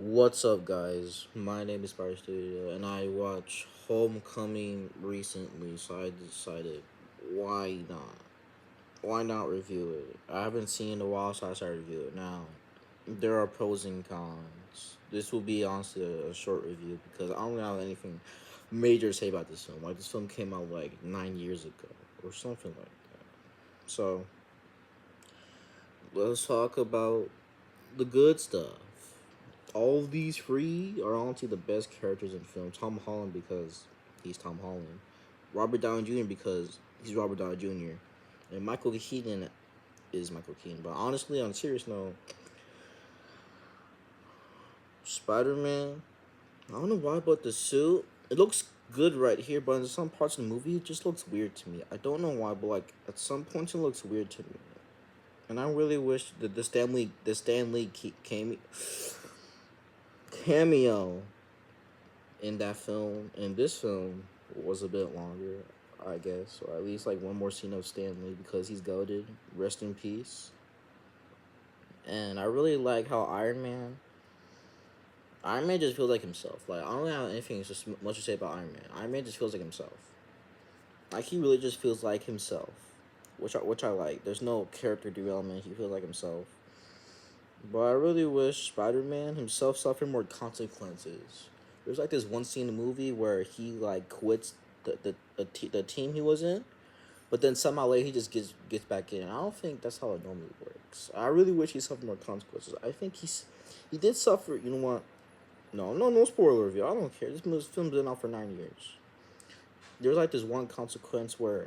What's up, guys? My name is Studio, and I watched Homecoming recently, so I decided, why not? Why not review it? I haven't seen it in a while, so I started review it now. There are pros and cons. This will be honestly a short review because I don't have anything major to say about this film. Like, this film came out like 9 years ago or something like that. So let's talk about the good stuff. All of these three are honestly the best characters in film. Tom Holland because he's Tom Holland. Robert Downey Jr. because he's Robert Downey Jr. And Michael Keaton is Michael Keaton. But honestly, on a serious note, Spider-Man, I don't know why, but the suit, it looks good right here, but in some parts of the movie, it just looks weird to me. I don't know why, but like at some points, it looks weird to me. And I really wish that the Stanley cameo in that film, in this film, was a bit longer, I guess, or at least like one more scene of Stanley because he's goated. Rest in peace. And I really like how Iron Man just feels like himself. Like, I don't have anything just much to say about Iron Man. Iron Man just feels like himself. Like, he really just feels like himself, which I like. There's no character development. He feels like himself. But I really wish Spider-Man himself suffered more consequences. There's like this one scene in the movie where he like quits the team he was in, but then somehow later he just gets back in. I don't think that's how it normally works. I really wish he suffered more consequences. I think he did suffer. You know what? No spoiler review. I don't care. This film's been out for 9 years. There's like this one consequence where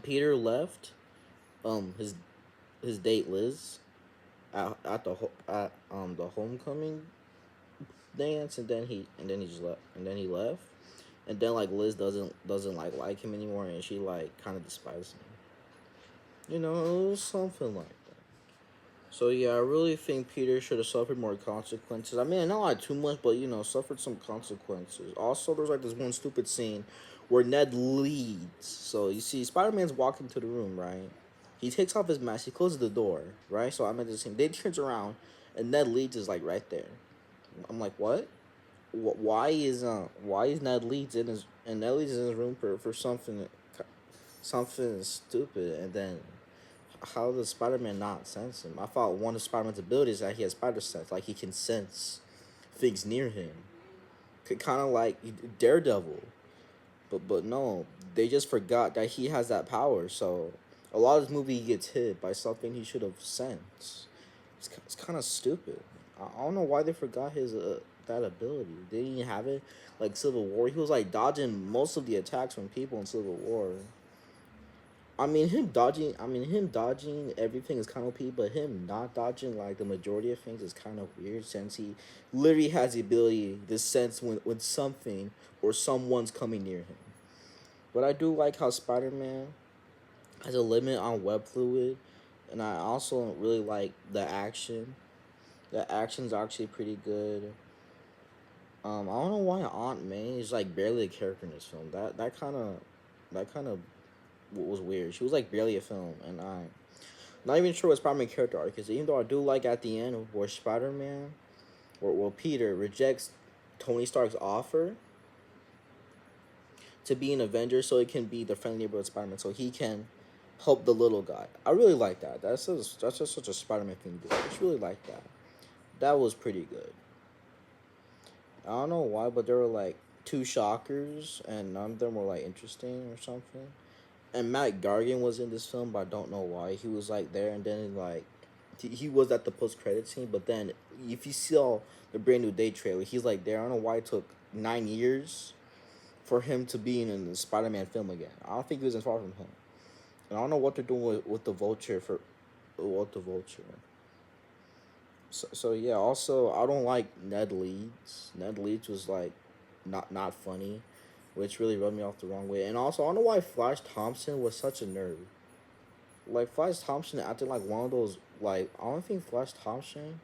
Peter left his date Liz at the homecoming dance, and then he just left, and then he left, and then like Liz doesn't like him anymore, and she like kind of despises him. Something like that. So yeah, I really think Peter should have suffered more consequences. I mean, not like too much, but suffered some consequences. Also, there's like this one stupid scene where Ned leads. So you see, Spider-Man's walking to the room, right? He takes off his mask. He closes the door, right? So I'm at the scene. They turns around, and Ned Leeds is like right there. I'm like, what? Why is Ned Leeds in his and Ned Leeds is in his room for something stupid, and then how does Spider-Man not sense him? I thought one of Spider-Man's abilities is that he has spider sense, like he can sense things near him, kind of like Daredevil, but no, they just forgot that he has that power. So a lot of this movie he gets hit by something he should have sensed. It's kind of stupid. I don't know why they forgot his that ability. They didn't have it like Civil War. He was like dodging most of the attacks from people in Civil War. Him dodging everything is kind of OP, but him not dodging like the majority of things is kind of weird since he literally has the ability to sense when something or someone's coming near him. But I do like how Spider-Man has a limit on web fluid, and I also really like the action. The action's actually pretty good. I don't know why Aunt May is like barely a character in this film. That kind of was weird. She was like barely a film, and I'm not even sure what Spider-Man character arc is. Even though I do like at the end where Spider-Man, or Peter rejects Tony Stark's offer to be an Avenger, so he can be the friendly neighborhood Spider-Man, so he can help the little guy. I really like that. That's just such a Spider-Man thing to do. I just really like that. That was pretty good. I don't know why, but there were like two shockers, and none of them were like interesting or something. And Matt Gargan was in this film, but I don't know why. He was like there, and then like he was at the post credit scene. But then if you saw the Brand New Day trailer, he's like there. I don't know why it took 9 years for him to be in the Spider-Man film again. I don't think he was as far from him. And I don't know what they're doing with the Vulture for what the Vulture. So yeah. Also, I don't like Ned Leeds. Ned Leeds was like not funny, which really rubbed me off the wrong way. And also, I don't know why Flash Thompson was such a nerd. Like, Flash Thompson acted like one of those, like, I don't think Flash Thompson,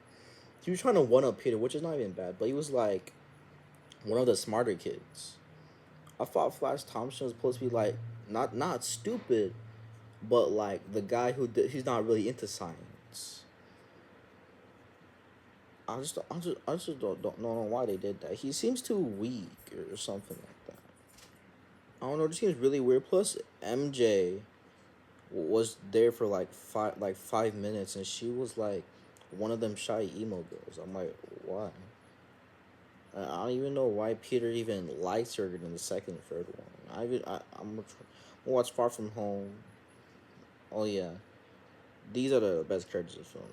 he was trying to one up Peter, which is not even bad, but he was like one of the smarter kids. I thought Flash Thompson was supposed to be like not stupid, but like the guy he's not really into science. I just don't know why they did that. He seems too weak or something like that. I don't know. It just seems really weird. Plus, MJ was there for like 5 minutes, and she was like one of them shy emo girls. I'm like, why? I don't even know why Peter even likes her in the second and third one. I'm gonna watch Far From Home. Oh yeah, these are the best characters of the film.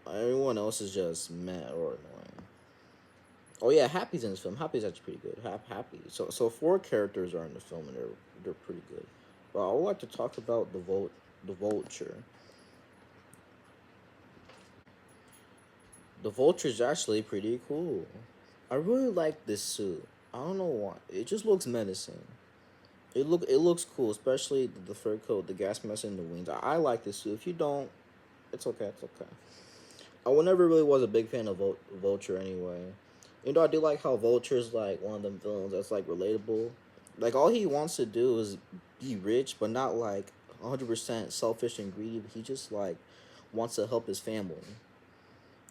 Everyone else is just meh or annoying. Oh yeah, Happy's in this film. Happy's actually pretty good. Happy. So four characters are in the film and they're pretty good. But I would like to talk about the Vulture. The Vulture is actually pretty cool. I really like this suit. I don't know why. It just looks menacing. It looks cool, especially the fur coat, the gas mask, and the wings. I like this suit. If you don't, it's okay. It's okay. I never really was a big fan of Vulture anyway. You know, I do like how Vulture's like one of them villains that's like relatable. Like all he wants to do is be rich, but not like 100% selfish and greedy. He just like wants to help his family.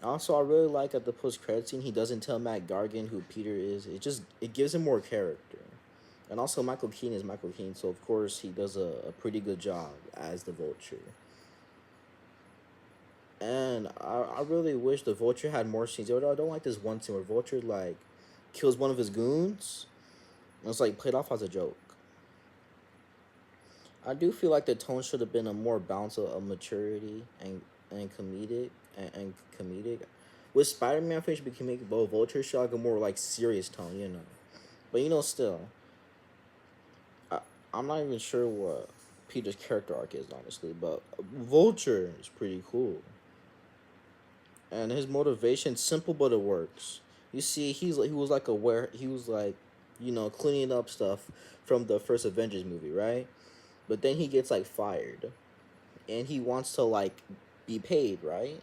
Also, I really like at the post credit scene he doesn't tell Matt Gargan who Peter is. It gives him more character. And also Michael Keaton is Michael Keaton, so of course he does a pretty good job as the Vulture. And I really wish the Vulture had more scenes. I don't like this one scene where Vulture like kills one of his goons. And it's like played off as a joke. I do feel like the tone should have been a more balance of maturity and comedic. With Spider-Man, I think it should be comedic, but Vulture should have like a more like serious tone, you know. But still, I I'm not even sure what Peter's character arc is honestly, but Vulture is pretty cool, and his motivation simple but it works. You see, he was like aware he was like, cleaning up stuff from the first Avengers movie, right? But then he gets like fired, and he wants to like be paid, right?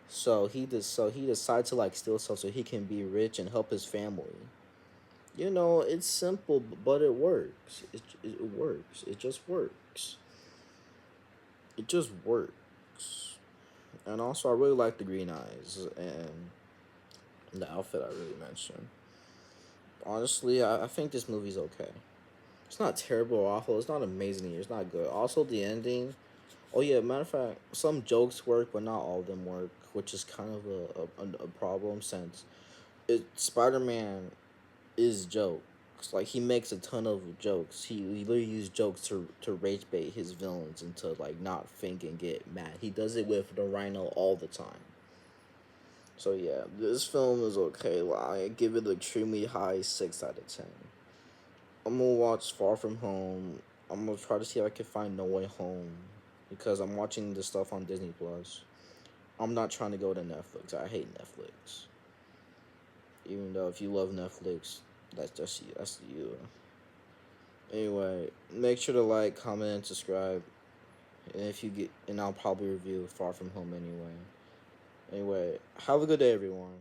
So he decides to like steal stuff so he can be rich and help his family. It's simple, but it works. It works. It just works. It just works. And also, I really like the green eyes and the outfit I really mentioned. Honestly, I think this movie's okay. It's not terrible or awful. It's not amazing either. It's not good. Also, the ending. Oh yeah, matter of fact, some jokes work, but not all of them work, which is kind of a problem since Spider Man is jokes. Like he makes a ton of jokes. He literally uses jokes to rage bait his villains into like not think and get mad. He does it with the Rhino all the time. So yeah, this film is okay. I give it an extremely high 6 out of 10. I'm gonna watch Far From Home. I'm gonna try to see if I can find No Way Home because I'm watching this stuff on Disney Plus. I'm not trying to go to Netflix. I hate Netflix. Even though if you love Netflix, that's just you. That's you. Anyway, make sure to like, comment, and subscribe. And I'll probably review Far From Home anyway. Anyway, have a good day, everyone.